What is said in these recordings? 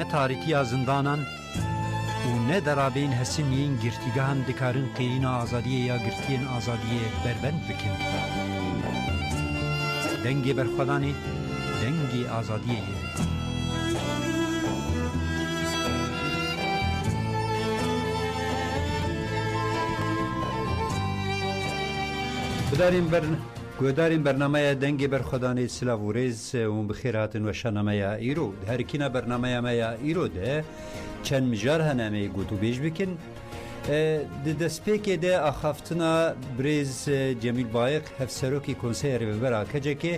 ne tarihi zindanan û ne derabên hesimiyên girtîgehan dikarin qîrîna azadiyê ya girtiyên azadiyê berbend bikin. Dengê berxwedanê dengê azadiyê ye. گۆدارین بەرنامەیە دەنگی بەرخۆدانی سلااو و ڕێز و بخێرهاتن وە شەنەمەیە ئیرۆ هەرکینە بەرنمەیەمەیە ئیرۆ دێ چەند مژار هەنامەی گوت و بێژ بکن دەستپێکێ دێ ئاخافتنە برێز جەمیل بایق هەفسەرۆکی کۆنسەیە ڕێبەرا کەجێکێ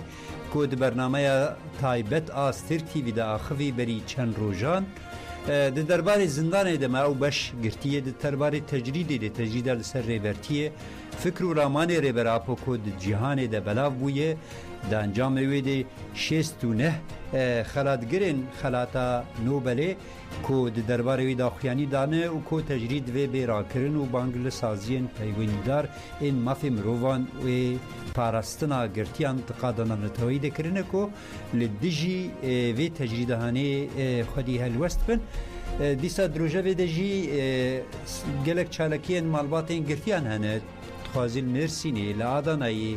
کۆ دی بەرنامەیە تایبەت ئاستر تیڤیدا ئاخەوی بەری چەند ڕۆژان di derbarê zindanê de me ew beş girtiye di derbarê tecrîdê de tecrîda li ser rêbertiyê fikr û ramanê rêberapo ku di cîhanê de belav bûye di encamê wê de şêst û neh xelatgirên xelata Nobelê ku di derbarê wê de xuyanî dane û ku tecrîd vê bê rakirin û bang li saziyên peywendîdar ên mafê mirovan wê parastina girtiyan tiqadana netewî de kirine ku li dijî vê tecrîdehanê xwedî helwest bin dîsa drojevê de jî gelek çalekiyên malbatên girtiyan hene dixwazî li Mêrsînê li Adanayê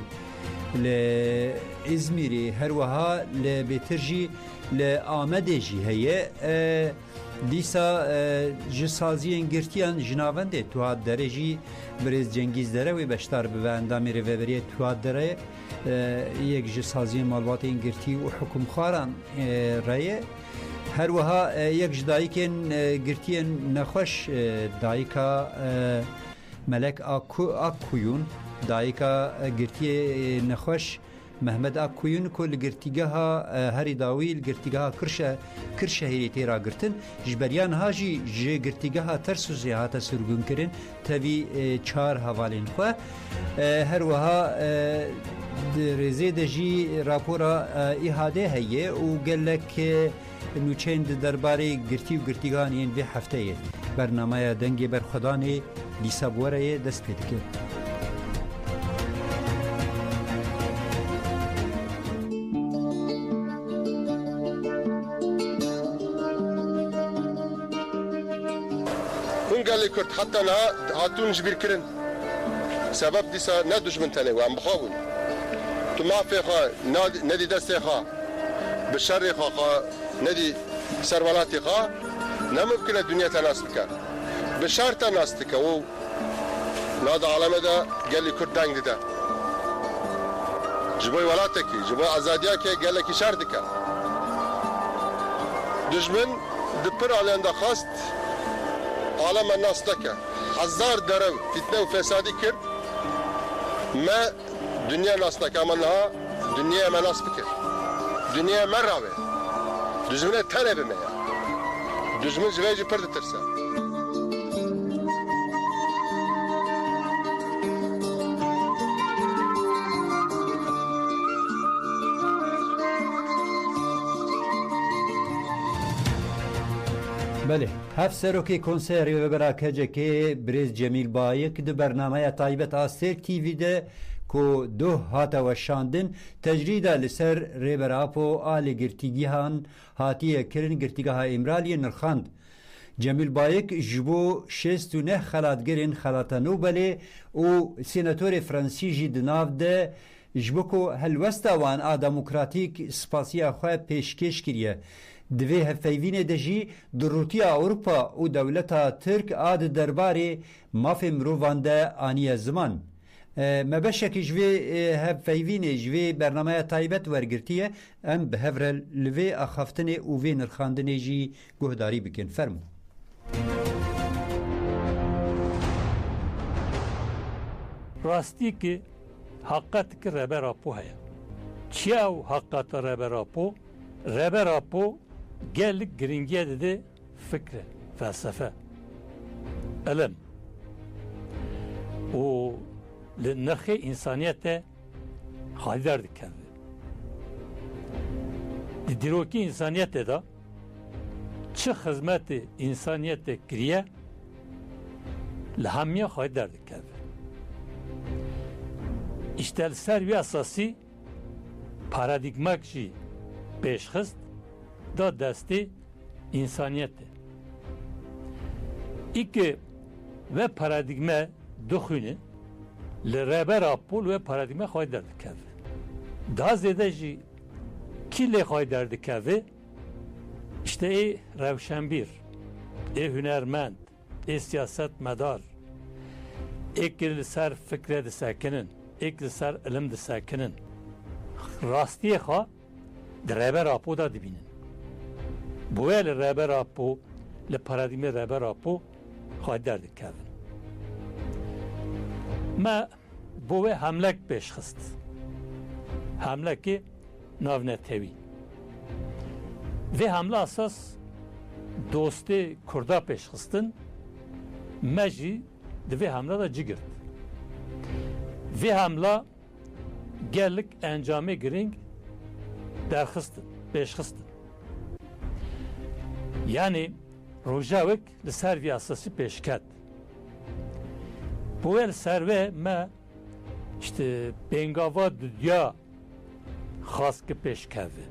li İzmîrê her wiha li bêtir jî li Amedê jî heye dîsa ji saziyên girtiyan ji navendê tuhat derê jî Birêz Cengiz Dere wê beşdar bibe endamê rêveberiyê tuhat derê yek ji saziyên malbatên girtî û hikûmxwaran reye her wiha yek ji dayîkên girtiyên nexweş dayîka Melek Akkuyûn dayîka girtiyê nexweş Mehmed Akkuyûn ku li girtîgeha Herî Dawî li girtîgeha Kırşehirê tê ragirtin ji beriyan ha jî ji girtîgeha Tersûsê hate sürgûnkirin tevî çar hevalên xwe her wiha di rêzê de jî rapora îhadê heye û gelek nûçeyên di derbarê girtî û girtîgehan yên vê hefteyê bernameya dengê berxwedanê dîsa bi wereyê dest pê dike. Gelê Kurd heta niha hatûn ji bîr kirin sebeb dîsa ne dijmin tenê wan bixwabûn tu mafê xwe nedî destê xwe bi şerê xwe nedî serwelatê xwe nemimkin e dunya te nas bike bi şer te nas dike û nada alemê de gelê Kurd deng dide ji bo welatekî ji bo azadiyekê gelekî şer dike dijmin di pir alên de xast aleme nas dike hezar derev fitne û fesadî kir me dünya nas dike me niha dünyaya me nas bikir dünyaya me rawê dijminê tenê bime ya dijmin ji vê jî pir ditirse بله هف سروکی کنسری و براکجه که برز جمیل بایک دو برنامه تایبت آستر تیوی ده که دو هاتا و شاندن تجریده لسر ریبراپو آل گرتیگیهان هاتیه کرن گرتیگاه امرالی نرخاند جمیل بایک جبو شستونه خلاتگرین خلاتا نوبله و سیناتور فرانسی جی دناف ده جبو هلوستا وان دموکراتیک سپاسیا خواه پیشکش کریه دوی هفیوینه دجی دروتیا اروپا و دولتا ترک آد درباره مافی مرووانده آنیه زمان مبشکی جوی هفیوینه جوی برنامه تایبت ورگرتیه ام به هفرل لوی اخافتنه و وی نرخاندنه جی گهداری بکن فرمو راستی که حقیقت که ربراپو هیا چیاو حقیقت ربراپو gellik giringiye dedi fikre, felsefe, ilim. O nırxı insaniyete haderdik kendi. Diroki insaniyete de çi hizmeti insaniyete kiriye lehamiye haderdik kendi. İşte servi asası paradigmak jî pêşxist da destê insaniyeti. İki ve paradigma duhuni le reber apul ve paradigma haydar dikevi. Daha ziyade jî ki le haydar dikevi işte revşenbir, hünermend, siyaset medar, li ser fikre de sakinin, li ser ilim de sakinin. Rastiye ha reber apu da dibinin. Bu el reber apu le paradigma reber apu haydar dikevi. ما بوه حملک پیش خست حملکی ناونتوی و حمله اساس دوستی کردا پیش خستن مجی دوی حمله دا جگرد و حمله گلک انجامه گرینگ در خستن پیش خستن yani Rojavik لسر وی اساسی پیش کرد bu el serve me işte bengava dünya xas ki peşkevi.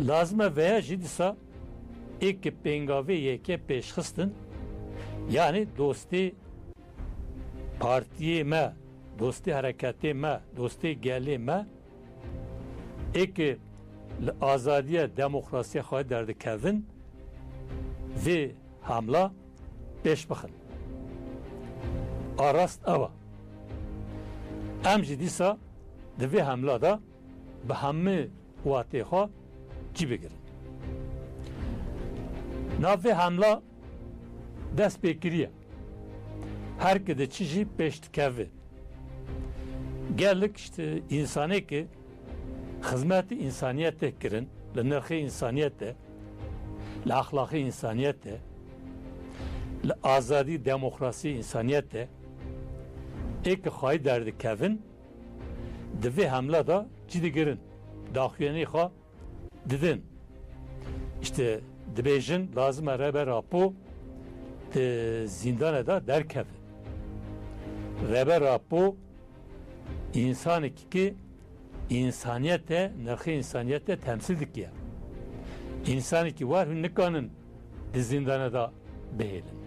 Lazım veya jidisa ilk bengavi yeke peşxistin yani dosti partiye me, dosti hareketi me, dosti geli me ilk azadiye demokrasiye xahi derdi kevin ve hamla peş bakın. Arast ava. Em jî dîsa di vê hemla da bi hemû watê xwe cî bigirin. Nav vê hemla dest pêkiriye. Herkê de çi jî pêş dikeve. Gellik işte insanekî xizmetî insaniyetê kirin, li nirxê insaniyetê, li axlaqî insaniyetê, li azadî demokrasî insaniyetê ek xay derdi kevin divê hemla da cî digirin daxuyanî xwe didin işte dibêjin lazim e reber apo di zindanê da derkeve reber apo insanekî ki insaniyete nirxê insaniyete temsil dikiye insanekî war hûn nikanin di zindanê da bihêlin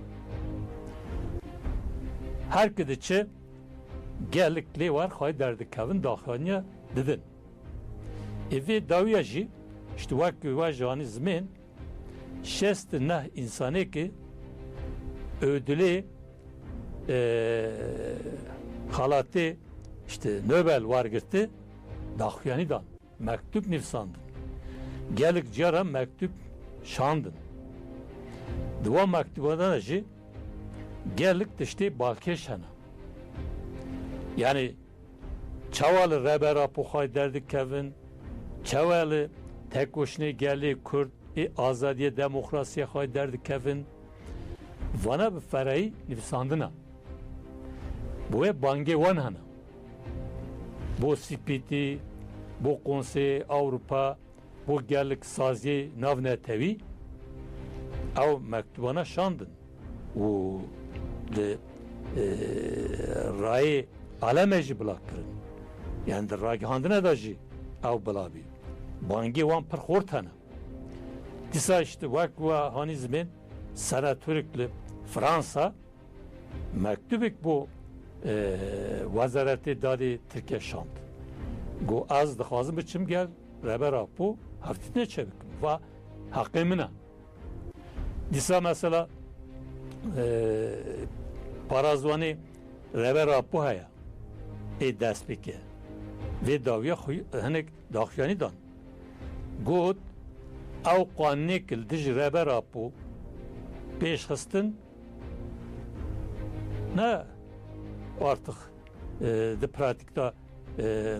herkê diçe gellik lê war xwe derdikevin daxuyaniya didin. Evê dawiya jî işte wekî we janî zimên şest neh însanekî ödülê xalatê işte Nobel wargirtî daxuyanî dan mektup nivîsandin. Gellik cara mektup şandin. Di wan mektubadan jî gellik tiştê balkêş hene. Yani çavalı reber apoxay derdik kevin, çavalı tek koşne gelli Kürt azadiye demokrasiye xay derdik kevin. Vana bi ferayî nivîsandina. Bu e bangê wan hene. Bu spîtî, bu Konsey Avrupa, bu gellik saziyê navnetewî ew mektubana şandin. û li rayê aleme jî bilak kirin. Yani di ragihandina da jî ew bilabî. Bangê wan pir xort hene. Dîsa işte wek we hanî zimên senatörek li Fransa mektubek bu Wezaretê Dadê Tirkiye şand. Got ez dixwazim biçim gel reber apo heftîtine çebikim ve heqê min e. Dîsa mesela parazwanê reber apo heye dest bike vê dawiya hinek daxuyanî dan got ew qanûnê li dijî reber apo pêşxistin ne artık di pratikta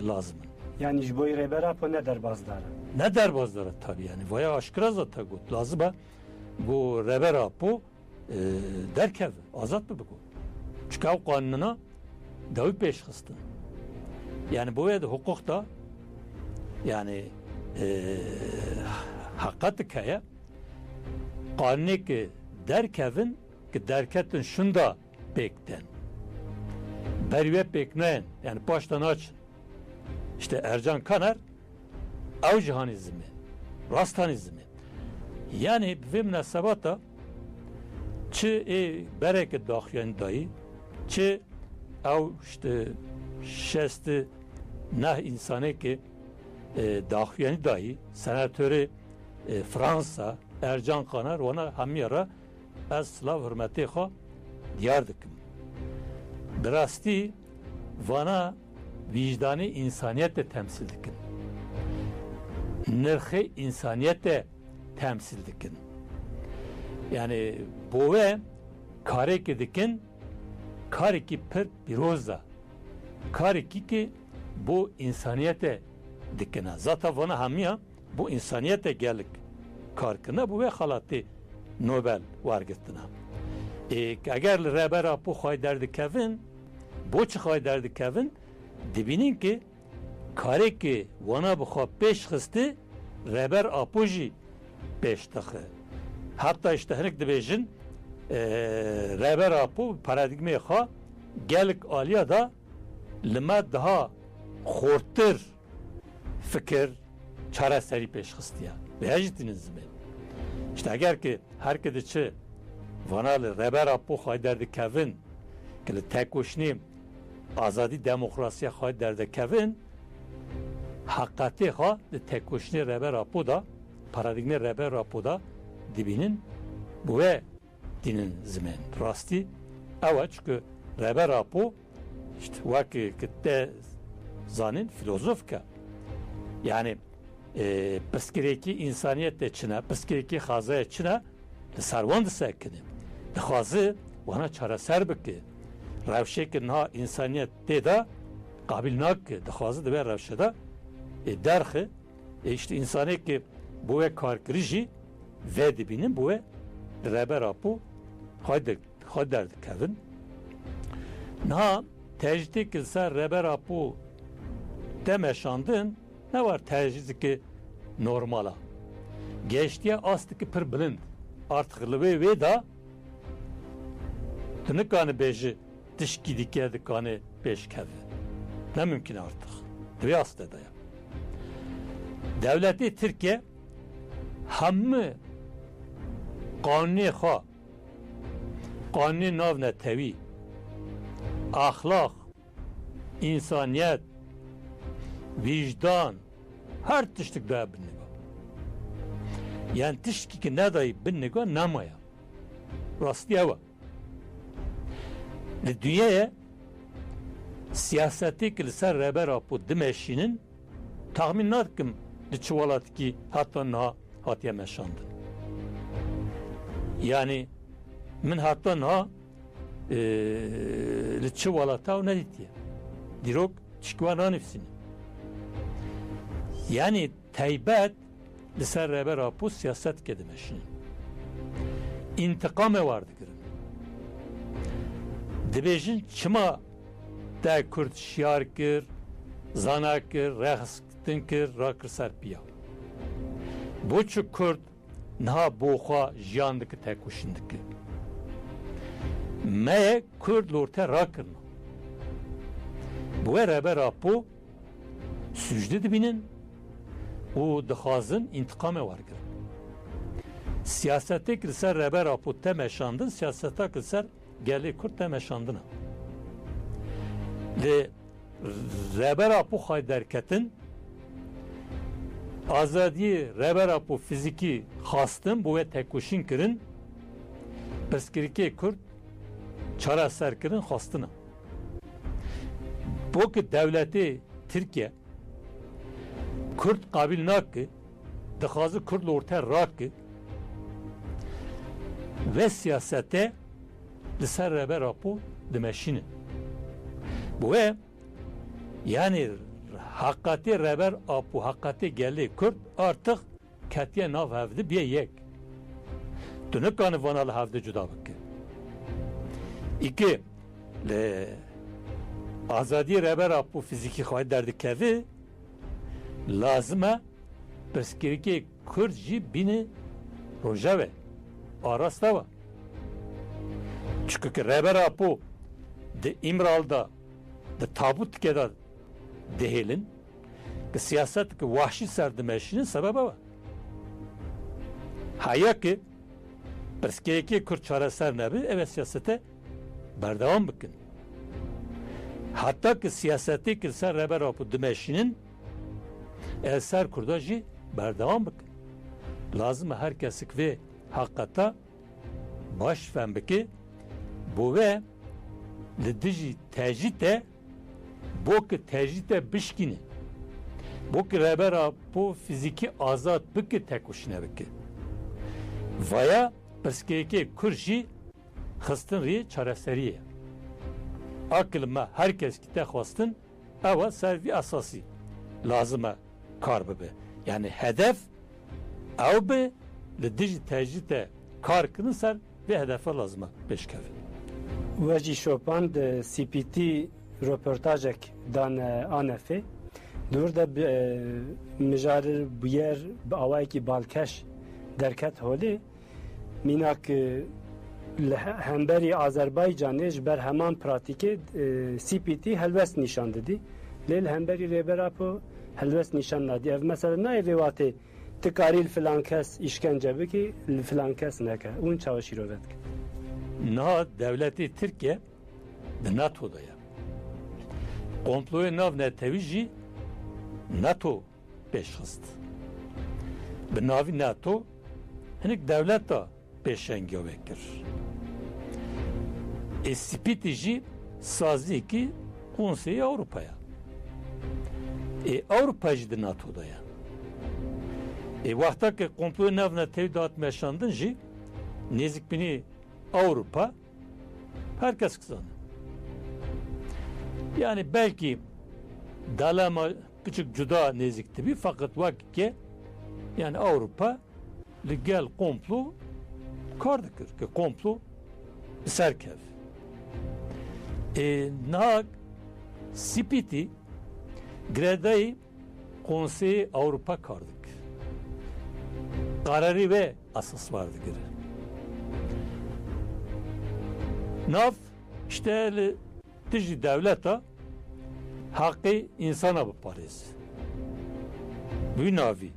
lazım. Yani ji bo reber apo ne derbazdar? Ne derbazdar tabii yani. Vaya aşkıra zaten got lazım ha. Bu reber apo derkev azat mı bu? Çünkü o kanununa davi pêşxistin. Yani bu ve hukukta yani hakikat dikeye kanuni ki derkevin ki derketin şunda bekten. Berive bekleyin yani baştan aç. İşte Ercan Kaner ev cihanizmi, rastanizmi. Yani ve münasebata çi berek daxyan dayı çi ev işte şesti ne insanı ki daxyan dayı senatörü Fransa Ercan Kanar ona hamiyara az slav hürmeti xo diyar dikim. Birasti vana vicdanı insaniyette temsil dikin. Nırxı insaniyette temsil dikin. Yani bu ve kareki dikin kareki per piroza kareki ki bu insaniyete dikine. Zaten vana hamiya bu insaniyete gelik karkına bu ve halatı Nobel vargıtına. Eğer rebera bu hayderdi Kevin bu çi hayderdi Kevin dibinin ki kareki vana bu peş xıstı reber apoji peş takı. Hatta işte herek dibejin reber apo paradigmayı ha gelik aliya da lima daha xortır fikir çareseri peş xıstiya. Vejitiniz mi? İşte eğer ki herkese çi vanalı reber apo hayderdi Kevin ki tekoşni azadi demokrasiye hayderdi Kevin hakikati ha tekoşni reber apo da paradigma reber apo da dibinin bu ve dinin zimen rasti evet çünkü reber apo işte vaki kitte zanin filozofka yani psikolojik insaniyet içine psikolojik xaza içine sarvan disekinim xazı wana çareser biki revşek na insaniyet de qabil nak xazı de revşeda derxi işte insanı ki bu ve karkırıcı ve dibinin bu ve reber apu hayder Kevin na tecdi kilse reber apu demeşandın ne var tecdi ki normala geçtiye astıki pır bilind artık ve da tınıkanı beji dişki dikedi kanı beş kedi ne mümkün artık ve astıda ya devleti Türkiye hammı kanuni ha kanuni navne tevi ahlak insaniyet vicdan her tiştik daha binnigo yani tiştik ki ne dahi binnigo namaya rastiye var dünyaya siyaseti kilise reber apu dimeşinin tahminat kim çuvalat ki hatta na hatiye meşandın yani min hatta na çuvalata ne diye dirok çıkwana nefsini yani teybet liser reber apu siyaset kedemeşinin intikamı vardı girin dibejin çıma da Kürt şiar kir zana kir rehstin kir rakır serpiya bu çu Kürt naha boğa jiyandaki tekuşindiki me Kürt lorte rakırna bu reber apu sücde dibinin o dixazın intikamı var girin siyasete kilser reber apu temeşandın siyasete kilser geli Kürt temeşandına ve reber apu hayderketin azadi reber apu fiziki hastın bu ve tekuşin kirin peskirike Kürt çara serkirin hastına bu ki devleti Türkiye Kürt kabil nakı dixazı Kürt'le ortaya rakı ve siyasete liser reber apu dimeşini bu ve yani hakikati reber apu hakikati geldi Kürt artık katiye nav hevdi bir yek dünük kanı vanalı hevdi cüda bakı iki azadi reber apu fiziki khayt derdi kevi lazıma peskiriki Kürtçi bini rojave arasta var çünkü reber apu de İmral'da de tabut kadar değilin ki siyaset ki vahşi serdimeşinin sebebi var Haya ki Perskeyeki Kürt çareser nebi evet siyasete berdevam bikin. Hatta ki siyaseti ki ser reber apu dimeşinin eser kurdajı berdevam bikin. Lazım herkesik ve hakikata baş fembeki bu ve lidiji tecite bu ki tecite bişkini bu ki reber apu fiziki azat biki tekuşine biki. Vaya Perskeyeki Kürtjî xistin rê çareseriyê. Akil me herkes ki te xwastin ewa ser vî esasî lazim e kar bibe. Yani hedef ew be li dijî tecî te kar kirin ser vê hedefe lazim e pêşkevin. We jî şopan di CPT röportajek dane Anefê dur de mijarî bûyer bi awayekî balkeş derket holê Minak hemberî Azerbaycanê ji ber heman pratîkê CPT helbest nîşan didî. Lêl hemberî rêbera po helbest nîşan nadî. Ev mesela nayê vê watê tu karî li filan kes îşkence bikî, li filan kes neke. Hûn çawa şîrovet dikin. Niha devletê Tirkiye di NATO'da ye. Komployê nav netewî jî NATO pêşxist. Bi navî NATO hinek devlet da peşengiya vekir. Spiti jî sazî ki Konseyi Avrupa'ya. Avrupa jî di NATO'da ya. Vakta ki komployu nevne tevdat meşandın jî nezik bini Avrupa herkes kızanır. Yani belki dalama küçük cüda nezik tibi fakat vakit ki yani Avrupa gel komplo kar dikir ki komplo serkev. Nak Spiti Gredayı Konseyi Avrupa kardık. Kararı ve asas vardı gire. Nav işte tiji devleta hakkı insana bu parası. Bu navi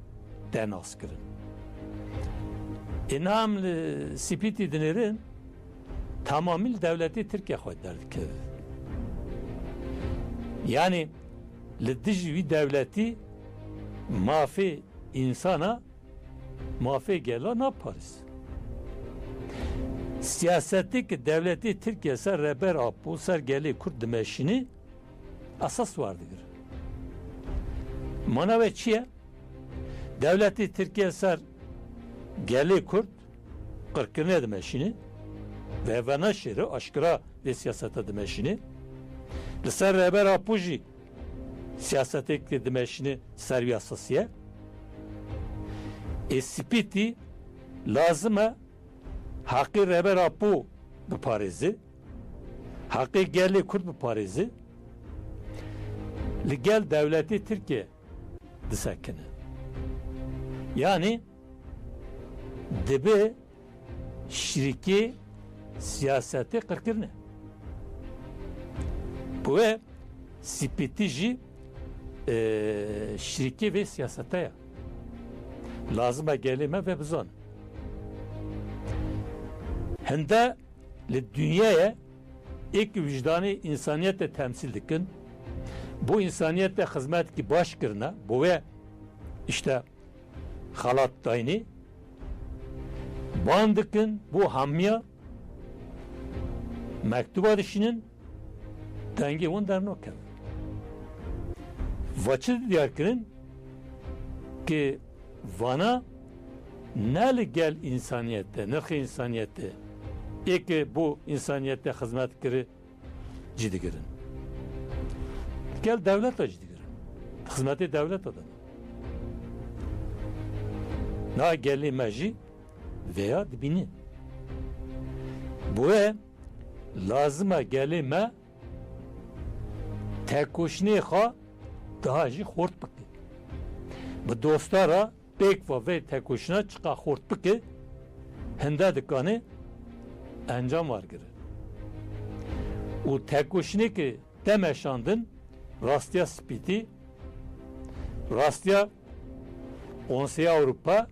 denas kirin. İnamlı Spiti dinerin tamamıyla devleti Türkiye koyderdik. Yani lidijvi devleti mafi insana mafi gela ne yaparız? Siyasetlik devleti Türkiye ser reber apu ser geli Kürt demeşini asas vardır. Mana ve çiye devleti Türkiye ser geli Kürt kırkırne demeşini ve venaşiri aşkıra ve siyasete demeşini ser reber apu ji siyasetlik demeşini servi asasiye Spiti lazıma hakkı reber apu bu parizi hakkı gelli Kürt bu parizi gel devleti Türkiye disekini yani dibe şiriki siyaseti kırkırne bu ve Spitici şiriki ve siyasete ya lazıma gelime ve bizon hende li dünyaya ilk vicdanı insaniyete temsil dikin bu insaniyete hizmet ki baş kirine bu ve işte halat dayni bandıkın bu hamya mektuba dişinin dengi on dernoken vaçı diyarkının ki vana neli gel insaniyette nekhi insaniyette ki bu insaniyette hizmet kiri ciddi girin gel devlet de ciddi girin hizmeti devlet adamı na gelli meci veya dibini bu lazıma gelime tekoşni ha daha jî xort bike bi dostara pêk ve tekoşina çıka xort bike hende dikanê encam var gire û tekoşinê ki te meşandin rastiya Spîtî rastiya Konseya Avrupa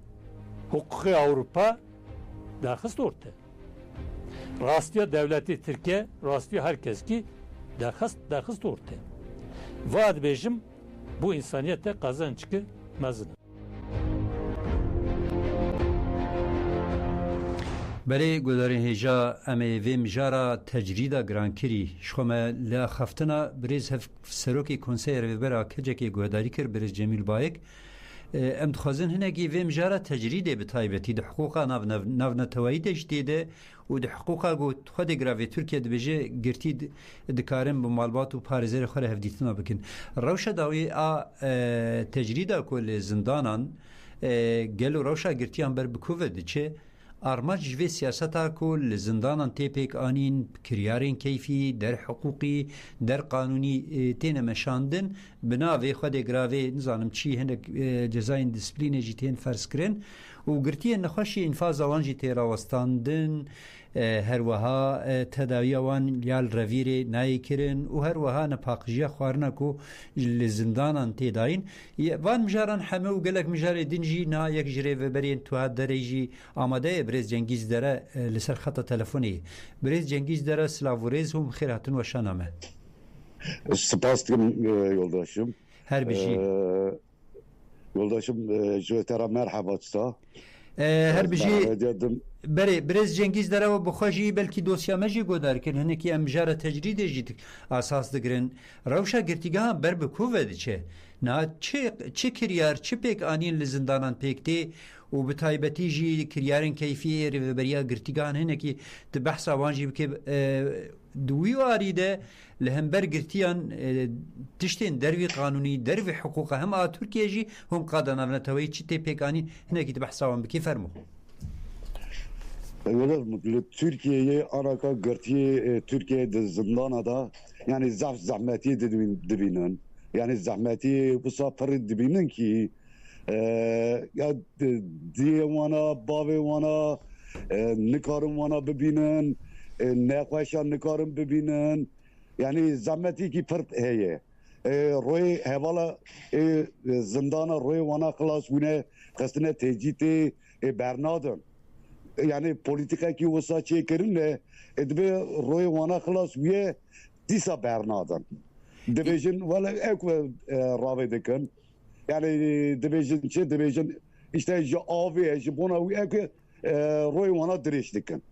hukuki Avrupa derhist orta. Rastiya devleti Türkiye, rastiya herkes ki derhist orta. Vaat bejim bu insaniyete kazançkı mezun. بله گذارین هجا امی ویم جارا تجریدا گرانکری شخمه لا خفتنا بریز هف سروکی کنسیر و برا کجه که گوداری کر بریز جمیل بایک ام دخوازن هنگی ویم جارا تجریده به تایبتی ده حقوقا ناو نتوایی دجدیده و ده حقوقا گو خود گراوی ترکیه دبیجه گرتی دکارن به مالبات و پارزیر خوره هفدیتنا بکن روشا داوی تجریدا کل زندانان گلو روشا گرتیان بر بکوه ده چه آرماج جوی سیاستا کل زندانان تیپیک آنین کریارین کیفی در حقوقی در قانونی تین مشاندن بناوی خود گراوی نزانم چی هنک جزاین دیسپلین جی تین فرس کرن و گرتی نخوشی انفاز آوان جی تیرا وستاندن هر وها تداوی آوان لیال رویره نایی کرن و هر وها نپاقجی خوارنا کو لزندانان تیداین وان مجاران همه و گلک مجار دنجی نا یک جره و برین تو ها دریجی آماده برز جنگیز داره لسر خط تلفونی برز جنگیز داره سلاوریز هم خیراتون و شانامه سپاس دیم yoldaşım. Her bir şey. Yoldaşım جوترا مرحبا ستا. Her bir şey. بله برز جنگیز داره و بخواجی بلکی دوسیا مجی گودار کن هنه که امجاره تجریده جیت اساس دگرن روشا گرتیگاه بر بکوه دی چه نه چه کریار چه پیک آنین لزندانان پیکتی و به تایبتی جی کریارن کیفی ریوبریا گرتیگاه هنه که تبحث آوانجی بکه دوی آریده لهمبر گرتیان تشتین دروی قانونی دروی حقوق هم ترکیه جی هم قادنا نتوی چی تی پیک آنین هنه که تبحث آوان بکی فرمو Türkiye'ye araka gırtiye Türkiye'de zindana da yani zahmeti dibinin yani zahmeti bu safari dibinin ki ya diye vana bave vana nikarım vana bibinin nekhaşan nikarım bibinin yani zahmeti ki pırt heye roy hevala zindana roy vana klas vune kastine teciti bernadın yani politika ki olsa çekerin de edbe roy wana klas üye disa bernadan division valla ekve ravedekan yani division işte avi buna ekve roy wana dirişdikan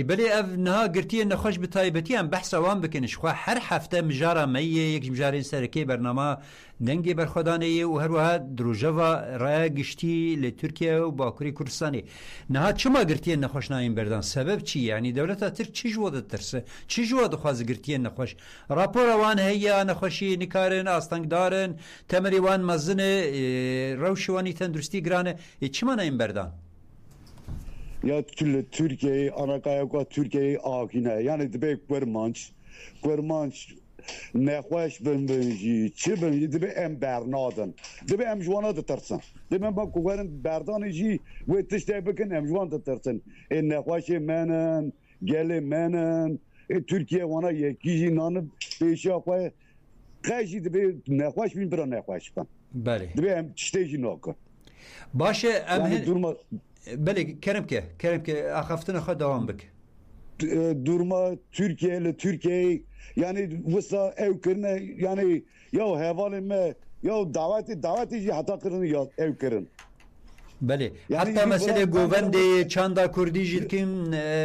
بله اف نها گرتی نخوش به تایبتی هم بحث وان بکنش خو هر هفته مجاره میه یک مجارین سرکی برنامه دنگی برخودانه و هر وها دروجوا رای گشتی ل ترکیه و باکوری کردستانی نها چما گرتی نخوش نایم بردن سبب چی یعنی دولت ترک چی جواد ترسه چی جواد خواز گرتی نخوش راپور وان هيا نخوشی نکارن استنگ دارن تمری وان مزن روشوانی تندرستی گرانه چما نایم بردن ya Türkiye'yi anakaya Türkiye'yi akine yani dibek Gwermanç nekhoş benji çi benji dibe em bernadan dibe em jwana da tersin dibe bak kugarin berdanıji ve tişte bakın em jwan da tersin nekhoşi menen gele menen Türkiye wana yekiji nanı beşa koy kaji dibe nekhoş bin bir nekhoş kan bale dibe em tişteji nokka باشه yani durma بله کرم که اخفتن خود دوام بک durma Türkiye ile Türkiye yani vısa ev kırına yani ya hevalime ya daveti hata kırını ya ev kırın بله yani حتی مسئله گووند چاندا کردی جیلکیم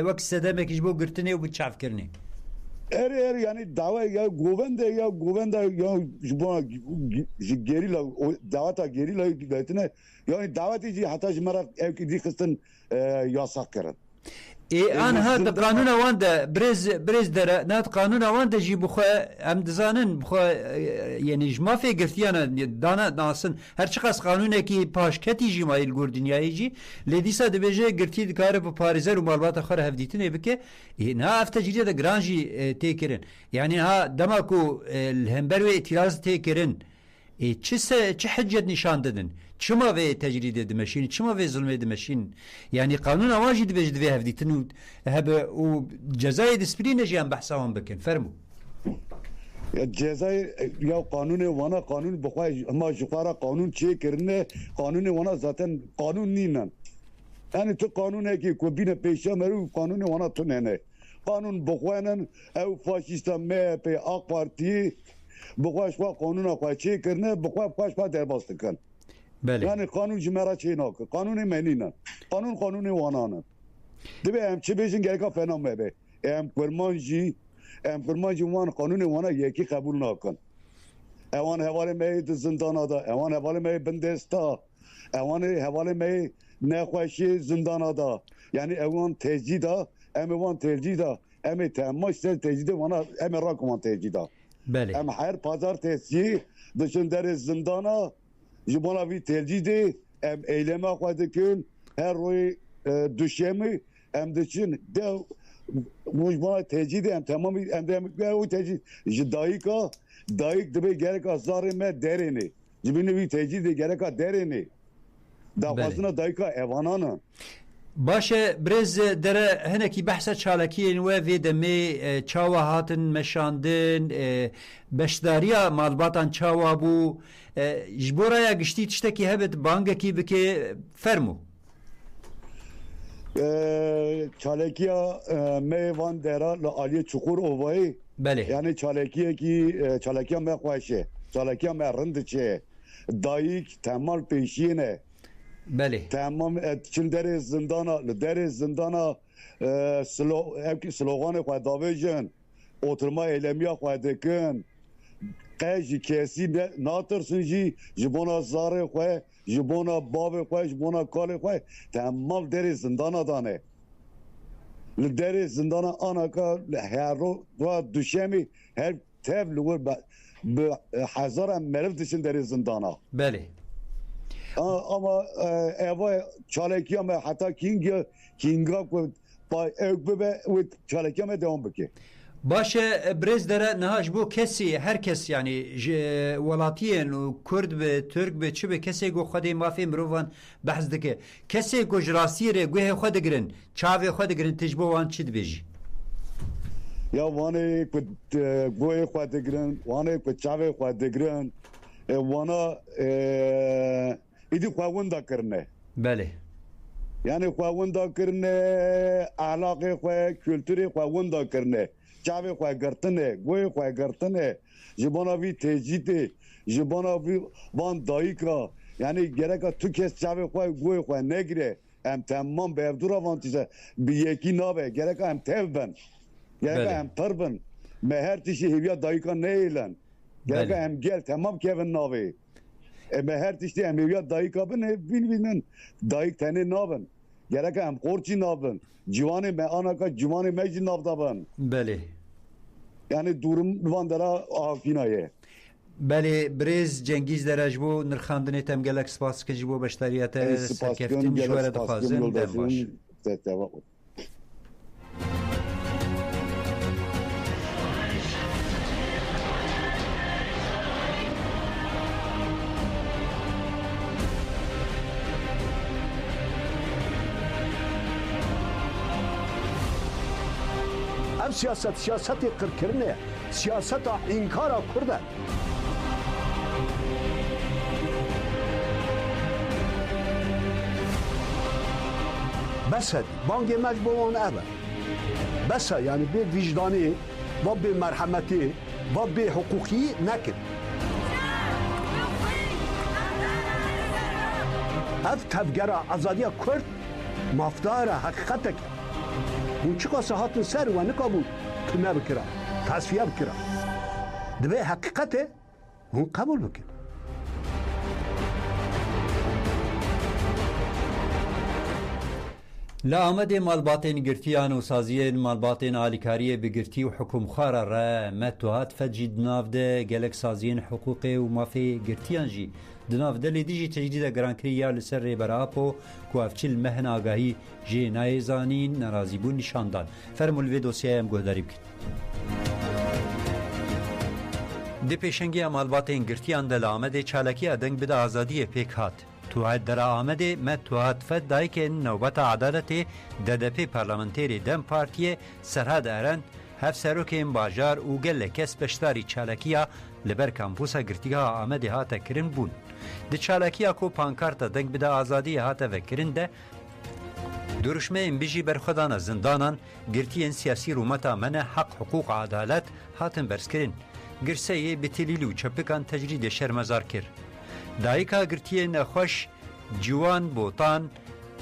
وقت سدمک جبو گرتنی و بچاف کرنی yani govende ya buna gerila davata gerila gitine yani davetici hatta jmara evki kısın yasak kırın an hada قانون وان ده برز دره نات قانون وان ده جي بخو ام دزانن بخو يعني جما في گرتيانا دانا ناسن هر چقاس قانونه کی پاشکتی جي مايل گور دنیای جي لديسا ده بيجه گرتي دکاره په پاريزر و مالبات خره هفديتنه بك نا افتجريه ده گرانجي تيكرن يعني ها دماكو الهمبر و اعتراض تيكرن چه حجت نشان دادن چما ve tecrid edilmeşin çima ve zulmedilmeşin yani kanun avajid vecd ve hevditin hebe o cezai disiplini jiyan bahsavan bekin fermu ya cezai ya kanunu vana kanun bخوای ama juqara kanun çe kirne kanunu vana zaten kanun ninen yani tu kanune ki ku bine peşa meru kanuni wana tu nene kanun bukwanan ev faşista MHP AK Parti bukwaşwa kanuna kwaçe kirne bukwaşwa derbastıkan. Yani kanun cimera çeynak kanuni menina kanuni wanana. Dibe em çibejin gereka fenome be. Em kurmanji wan kanuni wana yeki kabul nakan. Evan hevale me zindanada, evan hevale me bindesta, evan hevale me nekhaşi zindanada. Yani evan tecida, evan tecida, temmaşter tecida wana rakman tecida. Bele. Her pazar tecidi dışında zindana, jibona vi tecidi, eyleme kwadikün, her roy düşemi, dışın de mujbana tecidi, tamam de o tecidi, jidayika. Dayık dibe gerek azarı me derini. Cibini bir tecidi gerek derini. Davasına dayıka evananı. باشه برز دره هنکی بحث چالکیین و وی دمی چاوا هاتن مشاندن بشداریا مالباتان چاوا بو جبورا گشتی تشتکی هبت بانگکی بکی فرمو Çalekiya meyvan dera la aliye çukur ovayı. Bele. Yani çalekiya me khoşe. Çalekiya me rındıçe. Dayık temal peşine. Bele. Tamam çildere zindana sloganı khoy davejin. Oturma eylemiya khoy dekin. Qej kesi natırsın ji jibona zarı khoy. Jibona babı khoy, jibona kale khoy. Tamam deri zindana dane. Deri zindana anaka hero ve düşemi her tevlur hazara merv dışın deri zindana. Bele. Ama eva çalekiya me hatta kinga ko ekbebe ve çalekiya me devam beki. باشه برز دره نهاش بو کسی هر کس یعنی ولاتیین و کرد به ترک به چه به کسی گو خودی مافی مروان بحث دکه کسی گو جراسی ره گوه خود گرن چاوه خود گرن تجبو وان چی دبیجی Ya vane ku goye xwadigrin, vane ku çave xwadigrin, vana idi xwawinda kirne. بله Yani xwawinda kirne, ahlaqê xwe, kültürê xwawinda kirne. Çavê xwe girtine, goyê xwe girtine, ji bona vî tecîdê, ji bona vî van dayîka, yani gereka tu kes çavê xwe goyê xwe negire, em temam bi evdura van tîse bi yekî nabe, gereka em tev bin. Gereka em pir bin. Me her tişî hêviya dayîka neêlen. Gereka em gel temam kevin navê. Me her tiştî em hêviya dayîka bin bînin dayîk tenê nabin. Gereka em qorçî nabin. Civanê me anaka civanê me jî nav dabin. بله Yani durum van dera afînaye. بله برز جنگیز درج بو نرخاندنی تم گلک سپاس که جبو بشتریت سرکفتین جواره دخوازن دم باش سیاست قرکرنه سیاست انکار کرده بس بانگ مجبوران اوه بس yani bir vicdani ve bir merhameti ve bir hukuki nekin ev tevgere azadiye Kürt mafdara hakikatek bu çıkasa hatın ser ve ne kabul tüme bikira tasfiye bikira dibe hakikate bu kabul bikir لا آمده مالباتین گرتیان و سازیین مالباتین آلیکاریه بگرتی و حکوم خارا را متوهات فجید نافده گلک سازیین حقوقی و مافی گرتیان جی دنافده لیدیجی تجدید گرانکری یا لسر ریبر آپو کوافچل مهن آگاهی جی نایزانین نرازیبون نشاندان فرمول وی دوسیه هم گهداری بکن دی پیشنگی مالباتین گرتیان دل آمده چالکی ادنگ بده آزادی پیک هات توهد در آمده مت توهد فد دای که نوبت عدالت DDP پارلمانتری دم پارتیه سرحد ارن هف سروکین باجار و گل کس بشتاری چالکیا لبر کامپوسا گرتیگاه آمده هاته کرن بون. دی چالکیا کو پانکارتا دنگ بده آزادی هاته وکرن ده Duruşmeyên bijî berxwedana zindanan girtiyên siyasî rûmeta me ne heq hiqûq adalet hatin berskirin. Girseyê bi tilîl û çepikan tecrîdê şermezar kir. Dayika girtiyê nexweş Ciwan Botan,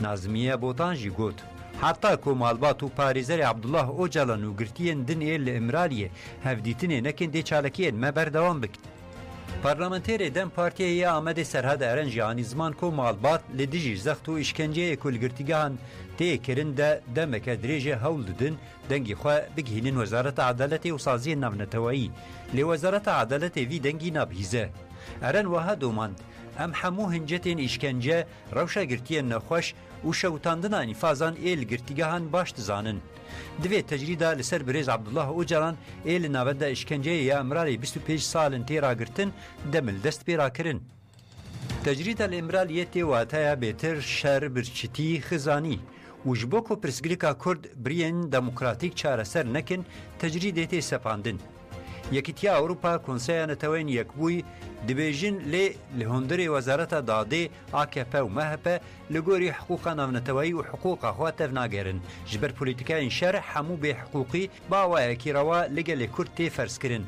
Nazmiye Botan jî got. Heta ku malbat û parêzerê Abdullah Öcalan û girtiyên dinê li Imraliyê hevdîtinê nekin dê çalakiyên me berdewam bikin. Parlamenterê Dem Partiyê Amedê Serhad Eren jî anî ziman ku malbat li dijî zext û işkenceyê ku li girtîgehan tê kirin de demeke dirêjê hewl didin dengî xwe bigihînin Wezareta Edaletê û Saziyên Navnetewayî. Lê Wezareta Edaletê vî dengî nabihîze. Eren wiha domand em hemû hincetên îşkence, rewşa girtiyên nexweş û şewtandina înfazan ê li girtîgehan baş dizanin. Divê tecrîda li ser birêz Abdullah Öcalan ê li navenda işkenceyê ya Imralê 25 salên tê ragirtin demil dest pê rakirin. Tecrîda li Imraliyê tê wataya bêtir şer birçîtî xizanî û ji bo ku pirsgirêka Kurd biriyên demokratîk çareser nekin tecrîdê tê sepandin. Yekîtiya Ewropa Konseya Netewên Yekbûyî dibêjin lê li hundirê Wezareta Dadê AKP û MHP li gorî hiqûqa navnetewayî û hiqûqa xwe tev nagerin. Ji ber polîtîkayên şer hemû bêhiqûqî bawayekî rewa li gelê Kurd tê ferskirin.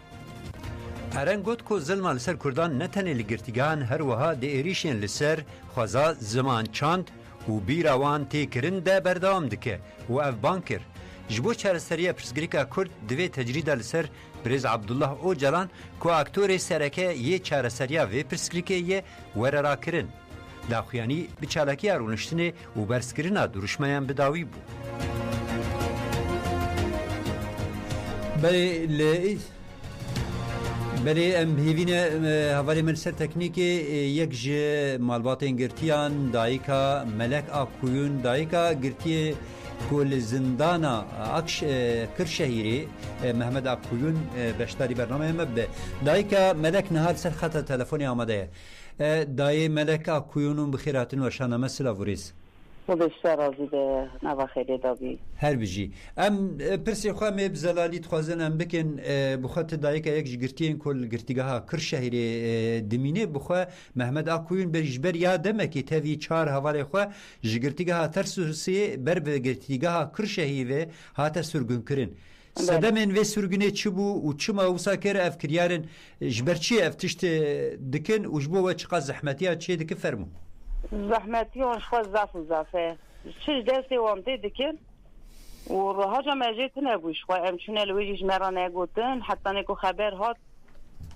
Eren got ku zilma li ser Kurdan ne tenê li girtîgehan her wiha di êrişên li ser xweza ziman çand û bîra wan tê kirin de berdewam dike û ev ban kir. Ji bo çareseriya pirsgirêka Kurd divê tecrîda li ser Birêz Abdullah Öcalan ku aktorê sereke yê çareseriya vê pirsgirêkê ye were rakirin. Daxuyanî bi çalakiya rûniştinê û berskirina duruşmeyan bidawî bû. Belê em hêvîne hevalê min ser teknîkê yek ji malbatên girtiyan dayika Melek Akkuyûn dayika girtiyê ku li zindana Kırşehîrê Mehmed Akkuyûn beşdarî bernameyê me be. Dayika Melek nihar ser xeta telefonê amade ye. Dayê Melek Akkuyûnûn bi xêr hatin weşana me silav rêz. Her bijî. Em pirsê xwe mê bi zelalî dixwazin em bikin bi xwe ti dayika yek ji girtiyên ku li girtîgeha Kırşehîrê dimîne bi xwe Mehmed Akkuyûn ji ber ya demekî tevî çar hevalê xwe ji girtîgeha Tersusê ber bi girtîgeha Kırşehîrê hate sürgûnkirin. Sedemên vê sürgûnê çi bû û çima wisa kere ev kiryarên ji ber çi ev tiştê dikin û ji bo we çiqa zehmetiya çê dike fermû. زحمتیان خود زافه چیز دستی وامتی دکن و هاجا مجید نبوش و امچونه لویجیش مرا نگوتن حتی نکو خبر هات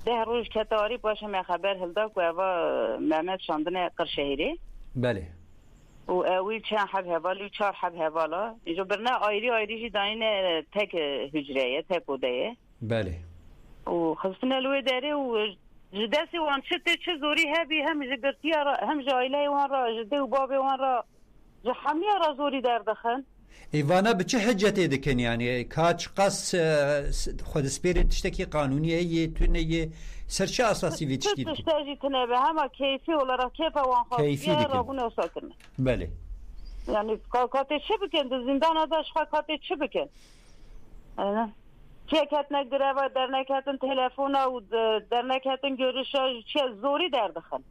ده روز کتاری باشه من خبر هلدا که اوه محمد شاندن قرشهیری بله و اوی چند حب هوالی و چار حب هوالا اینجا برنه آیری دانین تک هجریه تک odayه بله و خستنه لوی داره و جداسي وان چه زوری هبی هم جگرتیا را هم جایله وان را جده و بابی وان را جحمیه را زوری دردخن ایوانا به چه حجتی دکن یعنی کاچ قص خود سپیرین تشتکی قانونیه یه تونه یه سرچه اساسی وی تشتی دکن تشتاجی تنه به همه کیفی ولا کیفه وان خواستیه را بونه اصلا کنه بله یعنی کاته چه بکن در زندان ازش خواه کاته چه بکن چیکت نگره و در نکتن تلفن و در نکتن görüş چه زوری دردخن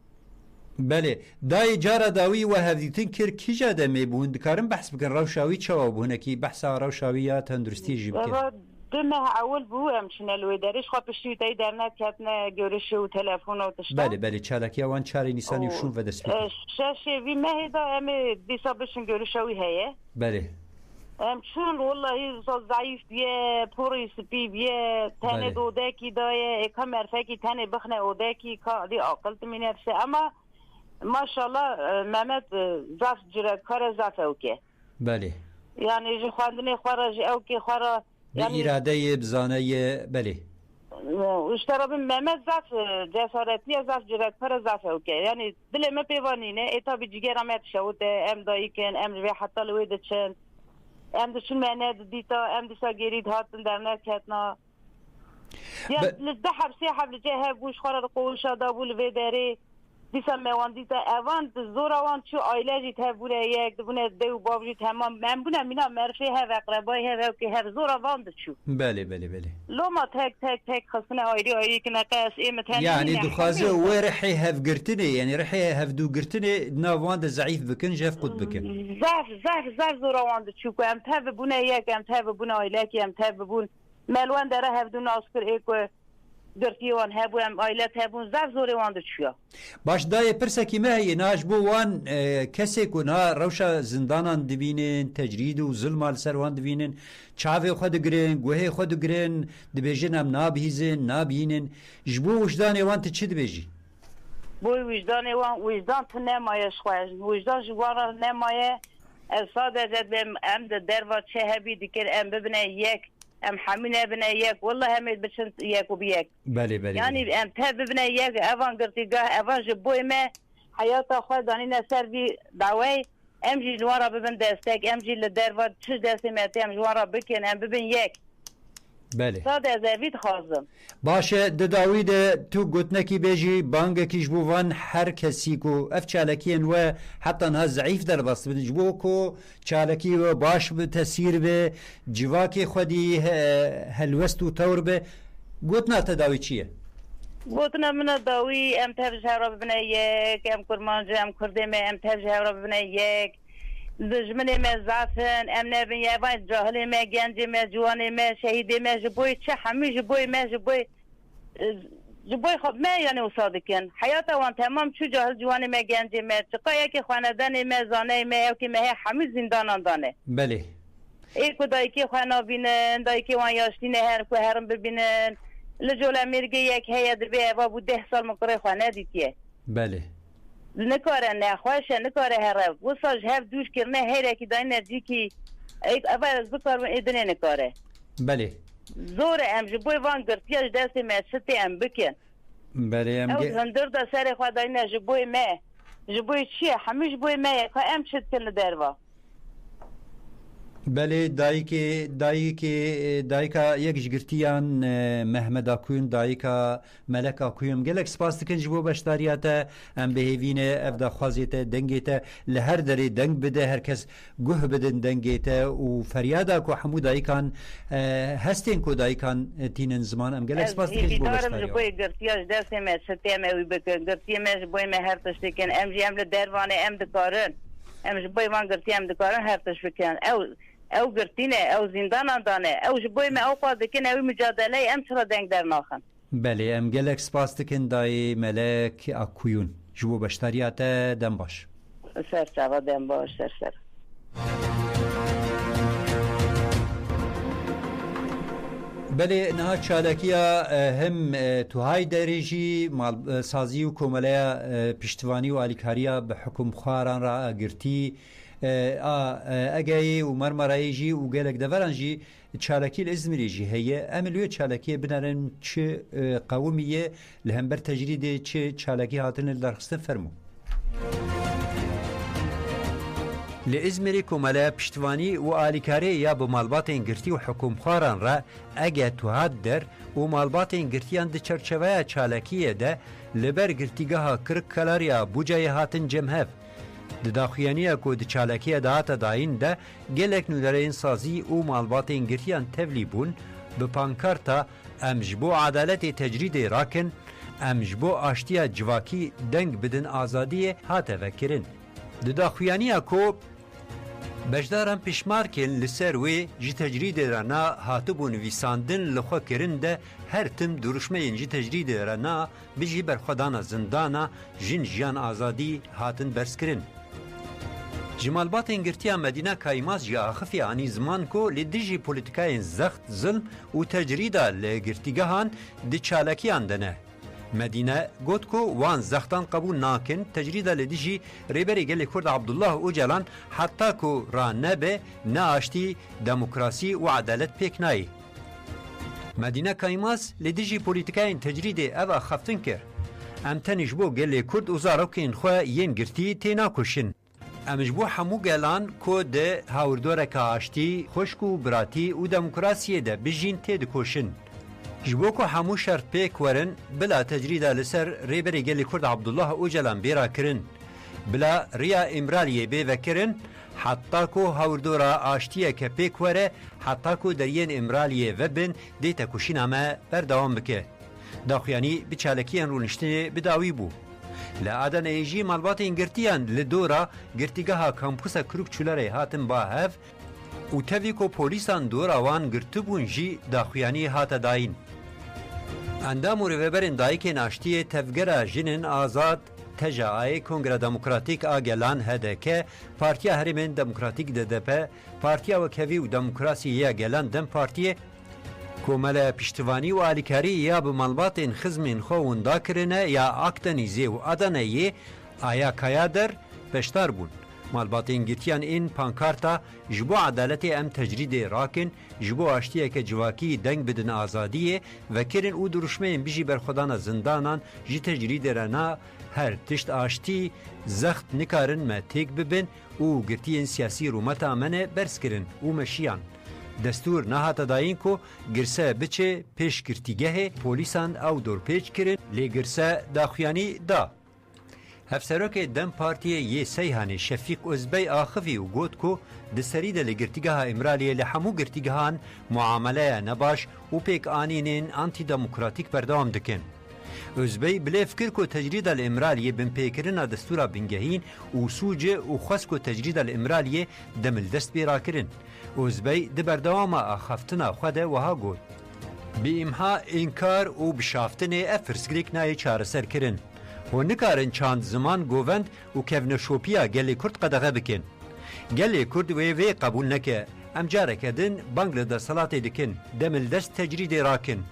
بله دای جارا داوی و هفدیتن کر کیجا دمی بون دکارم بحث بکن روشاوی چوا بونه کی بحث روشاوی یا تندرستی جیب کن دمه اول بو امشن الویدارش خواه پشتی تایی در نکتن görüş و تلفن و تشتا بله چالکی وان چاری نیسانی شون و دست بکن شاشه وی مهدا امی دیسا بشن görüşاوی هیه بله چون والله ضعیف بیه پوری سپی بیه تنه دودکی دایه اکا مرفکی تنه بخنه اودکی که دی عقل تمی نفسه اما ماشاءالله محمد زف جرکار زف اوکه بله یعنی جی خواندنی خواره جی اوکه خواره به اراده بزانه بله اشترابی محمد زف جسارتی زف جرکار زف اوکه یعنی دل ما پیوانینه ایتا بی جگر امت شوده ام دایی کن ام روی حتی لویده چند ام دشون منه دیتا ام دیسا گرید هاتن در نکتنا یا لده حبسی حبل جه بوش خورا قول شده بول ویداری دیسا میواندی تا اوان زور اوان چو آیلجی تا بونه یک بونه دو بابجی تمام من بونه مینا مرفی ها و اقربای ها که هر زور اوان دچو بله بله بله لو ما تک خصنا آیری که نقاس مثلا يعني دخازه ورحي هف قرتني يعني رحي هف دو قرتني ناوان ضعيف بكن جاف قد بكن زاف زور اوان دچو که ام تا بونه یک ام تا بونه آیلکی ام تا بون ملوان داره هف دو ناسکر ایکو گرتیوان هبون آیلت هبون زاف زوری وان دچیا باش دای پرسکی ما هي ناش بو وان کسی کنا روشا زندانان دبینن تجرید و ظلم على سروان دبینن چاوی خود گرن گوهی خود گرن دبیجن ام نابهیزن نابینن جبو وجدان وان چی دبیجی بوی وجدان وان وجدان تو نمایه شخواش وجدان جوارا نمایه صادقت بهم ام دروا چه هبی دیگر ام ببینه یک ام حمینه بنا یک والله هم بچن یک و بیک بله بله یعنی ام تاب بنا یک اوان گرتیگاه اوان جبوی ما حیات خود دانی نسر بی دعوی ام جی جوارا ببن دستک ام جی لدر و چه دستی میتی ام جوارا بکن ام ببن یک بله ساده زوید خازم باشه داوید تو گوتنکی بیجی بانگ کیش بوان هر کسی کو اف چالکین و حتی نه ضعیف در باست بجبو کو چالکی و باش به تاثیر به جواکی خودی هلوست و تور به گوتنا تداوی چیه گوتنا من داوی ام تفج هرا ببن یک ام کرمانج ام کردم ام تفج هرا ببن یک دجمنی ما زعفن ام نبین یه وای جاهلی ما گنجی ما جوانی ما شهیدی ما جبوی چه همی جبوی ما جبوی خب ما یعنی وصادکن حیات وان تمام چو جاهل جوانی ما گنجی ما چقا یکی خاندانی ما زانه ما او که ما همی زندانان دانه بله ای که دایی که خوانا بینن دایی که وان یاشتینه هر که هرم ببینن لجول امیرگی یک هیا دربی اوه بود 10 سال مقره خوانه دیتیه بله نکاره نه خوشه نکاره هره وساج هف دوش کرنه هره کی داینه دی کی اول از بکار و ادنه نکاره بله زور ام جبوی وان گرتیاش دست مشتی ام بکن بله ام او زندر دا سر خوا داینه جبوی ما جبوی چیه همیش بوی ما که ام شد کنه دروا بله دایکا یک جگرتیان محمد آکوین دایکا ملک آکویم گلک سپاس دکن جبو بشتاریاتا ام بهیوینه افدا خوازیتا دنگیتا لهر داری دنگ بده هر کس گوه بدن دنگیتا و فریادا کو حمو دایکان هستین کو دایکان تینن زمان ام گلک سپاس دکن جبو بشتاریا جبوی گرتیاش دست مشتی ام اوی بکن گرتی مش جبوی ما هر تشتکن ام جی ام لدروانه ام دکارن ام جبوی وان گرتی ام دکارن هر تشتکن او گرتینه او زندان دانه او جبوی ما او قاضی کنه او مجادله ام چرا دنگ در ناخن بله ام گلک سپاس دکن دای ملک آکویون جبو بشتاریاتا دم باش سر سوا دم باش سر بله نها چالکیا هم تو های دریجی سازی و کوملیا پشتوانی و آلیکاریا به حکم خواران را گرتی اگه و مرمرایجی و گلک دورانجی چالکی الازمریجی هي املوی چالکی بنارن چه قومیه لهم بر تجرید چه چالکی هاتن درخست فرمو لازمری کوملا پشتوانی و آلیکاری یا به مالبات انگرتی و حکوم خواران را اگه تو هاد در و مالبات انگرتیان ده چرچوه چالکیه ده لبر گرتیگاه کرک کلاریا بوجای هاتن جمهف داخویانیه که ده چالکیه ده هاتا داین ده گلک نودرین سازی و مالبات انگرتیان تولی بون به پانکارتا امجبو عدالت تجرید راکن امجبو آشتیا جواکی دنگ بدن آزادی هاتا وکرن ده داخویانیه که بجدارم پشمار کن لسر وی جی تجرید رانا هاتو بون ویساندن لخوا کرن ده هر تم درشمه جی تجرید رانا بجی برخودانا زندانا جن جیان آزادی هاتن برس کرن جمالبات انگرتیا مدینه کایماز جی آخفی آنی زمان کو لدیجی پولیتکای زخت ظلم و تجریدا لگرتیگهان دی چالکیان دنه مدینه گوت کو وان زختان قبول ناکن تجریدا لدیجی ریبری گلی کرد عبدالله اوجلان حتی کو را نبه ناشتی دموکراسی و عدالت پیک نایی مدینه کایماز لدیجی پولیتکای تجرید او خفتن کر ام تنیش بو گلی کرد اوزارو که انخواه ین گرتی تینا کشن امجبو همو گلان کو ده هاوردوره که آشتی خوشک و براتی و دموکراسی ده بجین تید کشن جبوكو حمو شرط بيك ورن بلا تجريد لسر ريبري قال كرد عبد الله اوجلان بيرا كرن بلا ريا امراليه بيفكرن حتاكو هوردورا آشتیه که پیک وره حتاکو درین امرالیه وبن دیتا کشینامه بردوام بکه داخویانی بچالکیان رونشتنه بداوی بو لعادن ایجی مالبات انگرتیان لدورا گرتیگاها کامپوسا کروک چولاره هاتن با هف و تاویکو پولیسان دورا وان گرتبون جی داخویانی هات داین اندام و رویبرین دایکین آشتیه تفگره جنن آزاد تجاعی کنگره دموکراتیک آگلان هده که پارتیا هریمن دموکراتیک ددپه پارتیا وکوی و دموکراسی یا گلان دم پارتیه کومل پشتوانی و آلیکاری یا بمالبات خزمین خوون دا کرنه یا اکتنیزی و ادنه آیا کایا در پشتار بون مالبات انگیتیان این پانکارتا جبو عدالت ام تجرید راکن جبو آشتیه که جواکی دنگ بدن آزادیه و کرن او درشمه بیجی برخودان زندانان جی تجرید رنا هر تشت آشتی زخت نکارن ما تیک ببن او گرتین سیاسی رومتا منه برس کرن او مشیان دستور نهات داین کو گرسه بچه پیش گرتیگه پولیسان او دور پیچ کرن لی گرسه داخویانی دا هفسروک دم پارتیه یه سیحانی شفیق ازبی آخفی و گوت کو دسری ده لگرتیگه امرالیه لحمو گرتیگهان معامله نباش و پیک آنینین آنتی دموکراتیک بردوام دکن ازبی بلی فکر کو تجرید الامرالیه بن پیکرنا دستورا بنگهین و سوجه و خواست کو تجرید الامرالیه دمل دست بیرا کرن ازبی دبردوام آخفتنا خوده وها گوت بی امها انکار و بشافتن افرسگریک نای چار سر کرن و نکارن چند زمان گووند و کفن شوپیا گلی کرد قدغه بکن گلی کرد وی قبول نکه ام جاره کدن بانگلده صلاتی دکن دمل دست تجرید راکن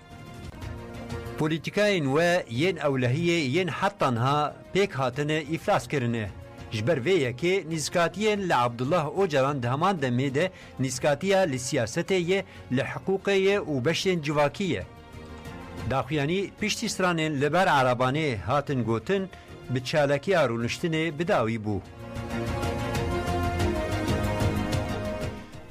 پولیتیکاین و ین اولهیه ین حتانها پیک هاتنه افلاس کرنه جبر ویه که نزکاتیین لعبدالله اوجلان دهمان دمیده نزکاتیه لسیاسته لحقوقه و بشتین جواکیه داخویانی پشتی سرانین لبر عربانه هاتن گوتن به چالکی رونشتنه بداوی بو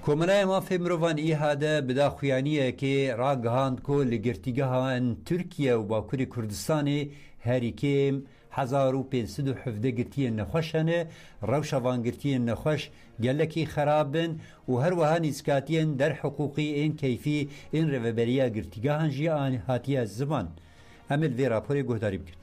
کومنای ما فمروان ای هاده بدا خویانیه که راگهاند کو لگرتیگهان ترکیه و باکوری کردستانی هریکیم 1517 گرتیه نخوشنه روشوان گرتیه نخوش گلکی خرابن و هر وها نزکاتین در حقوقی این کیفی این روبریا گرتیگهان جی آن هاتی از زمان امل وی راپوری گهداری بکن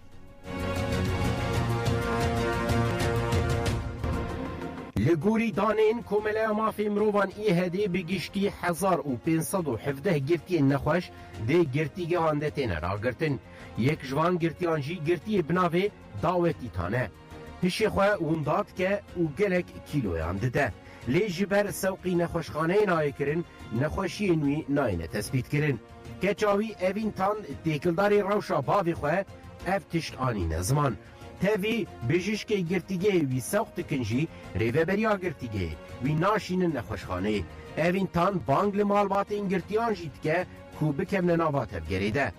لگوری دانین کومله مافی مروان ای هده بگشتی 1517 گرتی نخوش ده گرتیگه هانده تینه را گرتن یک جوان گرتیان جی گرتی بناوه داوتی تانه هشی خواه اونداد که او گلک کیلویان ده لی جبر سوقی نخوشخانه نای کرن نخوشی نوی ناینه تثبیت کرن که چاوی اوین تان دیکلداری روشا باوی خواه اف تشت آنین زمان تاوی بجشک گرتیگه وی سوقت کنجی ریوبریا گرتیگه وی ناشین نخوشخانه اوین تان بانگل مالبات این گرتیان جید که کو بکم نناوات گریده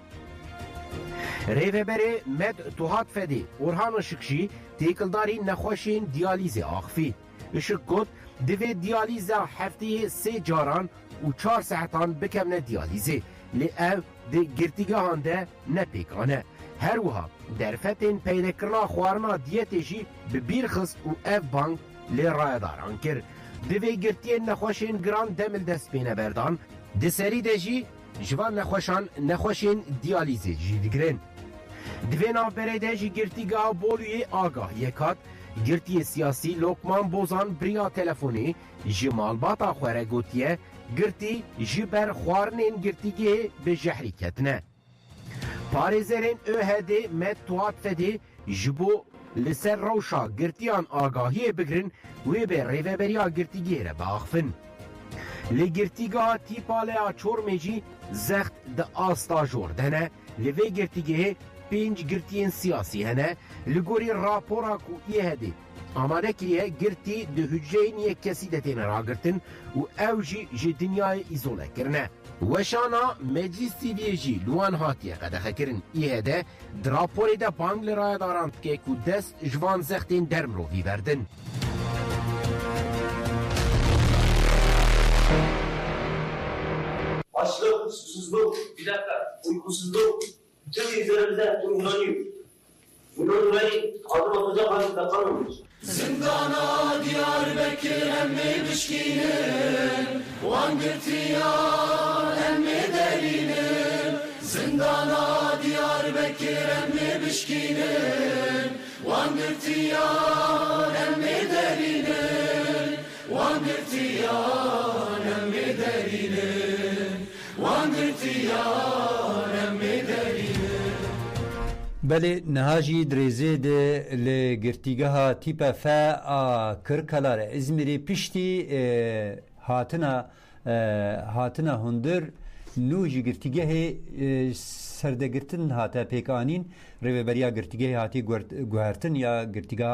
ریوبره مد توهات فدی اورهان شکشی تیکلداری نخوشین دیالیز آخفی اشک گود دوی دیالیز هفته 3 جاران و 4 ساعتان بکم دیالیزه لی او دی گرتیگه هانده نپیکانه هر وها در فتن پیدا کرنا خوارنا دیت جی به بیر خست و اف بانک لی رای داران کر دوی گرتی نخوشین گران دمل دست بینه بردان دسری دجی جوان نخوشین دیالیزه جی دیگرن دوی نافبره دجی گرتی گاه بولوی آگاه یکات گرتی سیاسی لوکمان بوزان بریا تلفونی جمال باتا خوره گوتیه گرتی جبر خوارنین گرتیگه به جحری کتنه پارێزەرên ÖHD met tuhat fedê ji bo li ser rewşa girtiyan agahiyê bigirin wê bê rêveberiya girtîgehê re biaxivin. Li girtîgeha Tîpaleya Çormê jî zext di asta jor de hene, li vê girtîgehê 5 girtiyên siyasî hene, li gorî rapora ku ÖHD amade kiriye girtî di hücreyên yekkesî de têne ragirtin û ew jî ji dinyayê îzole kirine. وشانا مجلس تیویجی لوان هاتیه قدخه کرن ایه ده دراپوری ده بانگل رای دارند که که دست جوان زختین درم رو وی بردن Açlık, susuzluk, bir dakika. uykusuzluk Türk üzerimizde uygulanıyor. Bundan dolayı adım atacak halde kalmamış. Zindana Diyarbakır emmi bişkinin Van girtiyan emmi delinin Zindana Diyarbakır emmi bişkinin Van girtiyan emmi delinin Van girtiyan emmi delinin Van girtiyan emmi delinin بله نهاجی درزه ده لگرتیگه ها تیپا فا کرکلار ازمیری پشتی هاتنا هندر نوجی گرتیگه سردگرتن هاتا پیکانین رویبریا گرتیگه هاتی گوهرتن یا گرتیگه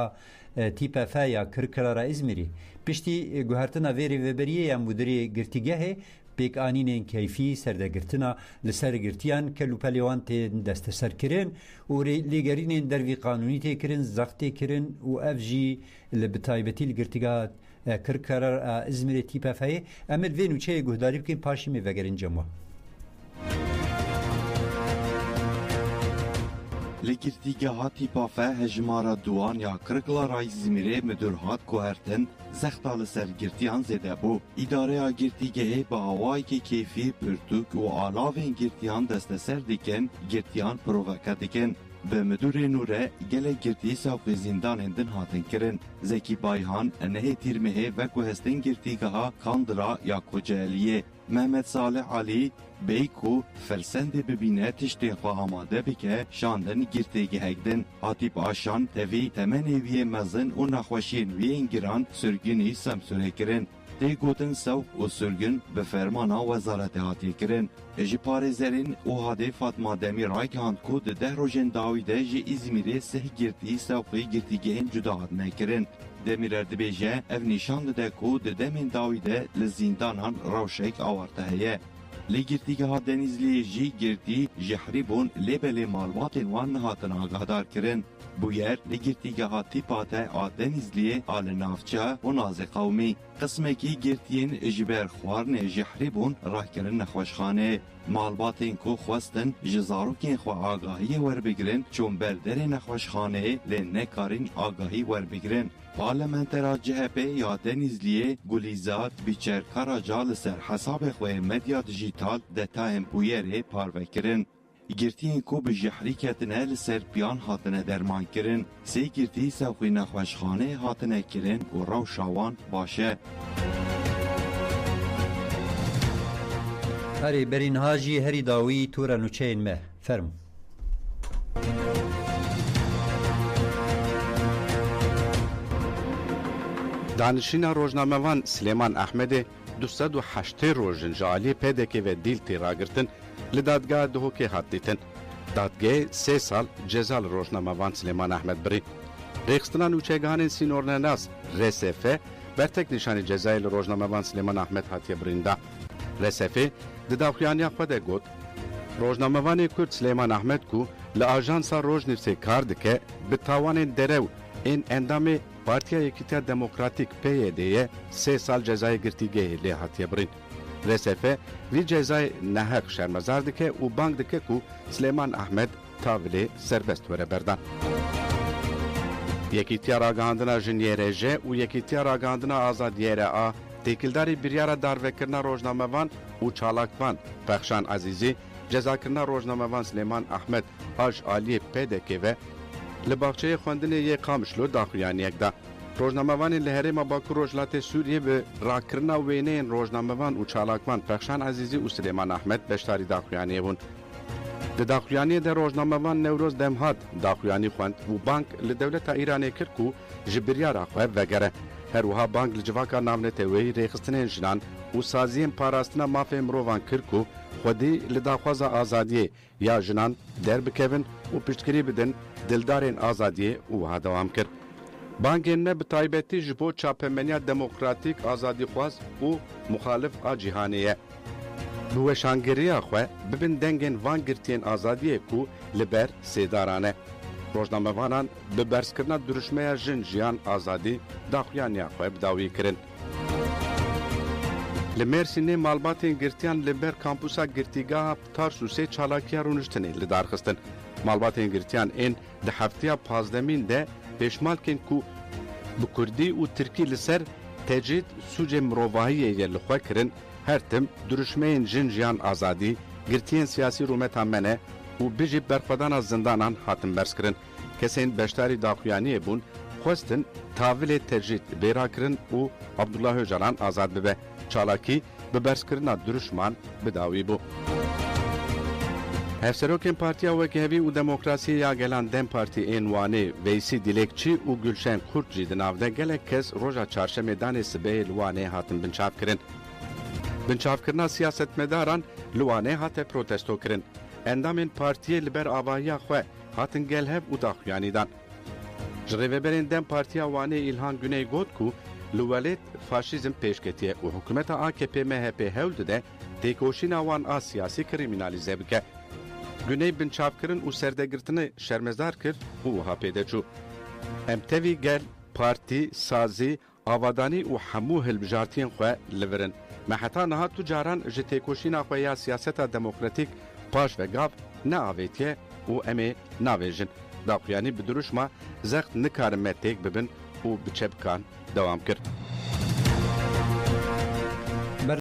تیپا فا یا کرکلار ازمیری پشتی گوهرتن ویری ویبریه یا مدری گرتیگه پیکانین کیفی سردگرتنا لسرگرتیان کلو پلیوان تی دست سر کرن و لیگرین دروی قانونی تی کرن زخت کرن و افجی لبتایبتی لگرتیگات کرکرار ازمیر تیپا فای امر وینو چه گهداری بکن پاشی می وگرین جمع لگرتیگه تیپا فا هجمارا دوان یا کرکلار ازمیره مدرهات کوهرتن زختال سرگرتیان زده بو اداره گرتیگه با هوایی که کیفی پرتوک و آلاوین گرتیان دست سر دیکن گرتیان پرووکا دیکن به مدور نوره گل گرتی ساقی زندان اندن هاتن کرن زکی بایهان انه تیرمه و کوهستن گرتیگه ها کاندرا یا کجالیه محمد صالح علی بیکو فرسند ببینه تشتیق آماده بکه شاندن گرتیگه هکدن آتیب آشان تاوی تمنی وی مزن و نخوشین وی انگران سرگینی سمسوره کرن تی گوتن سوق و سرگن به فرمانا وزارت هاتی کرن اجی پارزرین او هاده فاطمه دمی رای که هاند کود ده روژن داویده جی ازمیره سه گرتی سوقی گرتیگه هن جدا هات نکرن دمیرر دبیجه او نشان ده کود دمین داویده لزیندانان روشک آورده هیه لگرتیگه ها دنیزلی جی گرتی جحریبون لیبل مالوات وان هاتن آگاهدار کرن بویر لگرتیگه ها تیپاته آدنیزلی آل نافچه و ناز قومی قسمه کی گرتین جبر خوارن جحریبون راه کرن نخوشخانه مالباتین کو خواستن جزاروکین خو آگاهی ور بگرن چون بردر نخوشخانه لنکارین آگاهی ور بگرن پارلمانترا CHP یا دنیزلیه گلیزات بیچر کاراجال سر حساب خوی مدیا دیجیتال دتایم بویره پارو کرن گرتین کو به جحری کتنه لسر بیان هاتنه درمان کرن سی گرتی سوخی نخوشخانه هاتنه کرن و رو شاوان باشه هری برین هاجی هری داوی تورا نوچین مه فرمو دانشینا روزنامه‌وان سلیمان احمد 208 روزن جالی پدکی و دیلتی راگرتن لدادگاه دهوکی هات دیتن دادگاه 3 سال جزال روزنامه‌وان سلیمان احمد بری ریخستنان اوچگان سینورناس رسفه برتک نشانی جزایل روزنامه‌وان سلیمان احمد هاتی بریندا رسفه دداخیانی خود گوت روزنامه‌وان کرد سلیمان احمد کو لآژانس روزنیفسی کاردکه به تاوان درو این اندام پارتیا یکیتیا دموکراتیک PYD'ye 3 سال cezayı girtigeyi li hatiye birin. Resefe vi cezayı nehek şermezar dike u bank dike ku Süleyman Ahmed tavili serbest vere berdan. Yekitiya ragahandına jinyere u yekitiya ragahandına azadiyere a tekildarî biryara darvekirina rojnamevan û çalakvan Pexşan Azîzî cezakirina rojnamevan Süleyman Ahmed aj aliyê PDK ve li baxçeyê xwendinê yê Qamişlo daxuyaniyek da. Rojnamevanên li Herêma Bakur Rojhilatê Sûriyê bi rakirina wêneyên rojnamevan û çalakvan Pexşan Azîzî û Süleyman Ahmed beşdarî daxuyaniyê bûn. Di daxuyaniyê de rojnamevan Newroz Demhat daxuyanî xwend û bank li dewleta Îranê kir ku ji biryara xwe vegere. Her wiha bank li civaka navnetê wê rêxistinên jinan û saziyên parastina mafê mirovan kir ku xwedî li daxwaza azadiyê ya jinan derbikevin û piştgirî bidin dildarên azadiyê û wiha dewam kir. Bankên me bi taybetî ji bo çapemeniya demokratîk azadîxwaz û muxalif a cîhanê ye. Bi weşangiriya xwe bibin dengên van girtiyên azadiyê ku li ber sêdaran e. Rojnamevanan bi berskirina duruşmeya jin jiyan azadî daxuyaniya xwe bi dawî kirin. Li Mêrsînê malbatên girtiyan li ber kampusa girtîgeha Tarsusê çalakiya rûniştinê li darxistin. Malbatên girtiyan ên di hefteya pazdemîn de pêşmalkên ku bi Kurdî û Tirkî li ser tecrid sûcê mirovahiyê ye li xwe kirin, her tim duruşmeyên jin jiyan azadî, girtiyên siyasî rûmeta mene û bijî berxwedana zindanan hatin berskirin. Kesên beşdarî daxuyaniyê bûn, xwestin tavilê tecrid bêrakirin û Abdullah Öcalan azad bibe. Çalakî bi berskirina duruşman bidawî bû. Hevserokên Partiya Wekîhevî û Demokrasiyê ya Gelan Dem Partî ên Wanê, Veysî Dilekçî û Gülşen Kurt jî di nav de gelek kes roja çarşemê danê sibehê li Wanê hatin binçavkirin. Binçavkirina siyasetmedaran li Wanê hate protesto kirin. Endamên partiyê li ber avahiya xwe hatin gelhev û daxuyanî dan. Ji rêveberên Dem Partiya Wanê İlhan Güney got ku li welêt faşîzm pêşketiye û hikûmeta AKP MHP hewl dide têkoşîna wan a siyasî kriminalîze bike. Güney binçavkirin û serdegirtinê şermezar kir û wiha pêde çû. Em tevî gel partî, sazî, avadanî û hemû hilbijartiyên xwe li virin. Me heta niha tu caran ji têkoşîna xwe ya siyaseta demokratîk paş ve gav neavêtiye û em ê navêjin. Daxuyanî bi duruşma zext nikarin me têk bibin û bi çebikan dewam kir.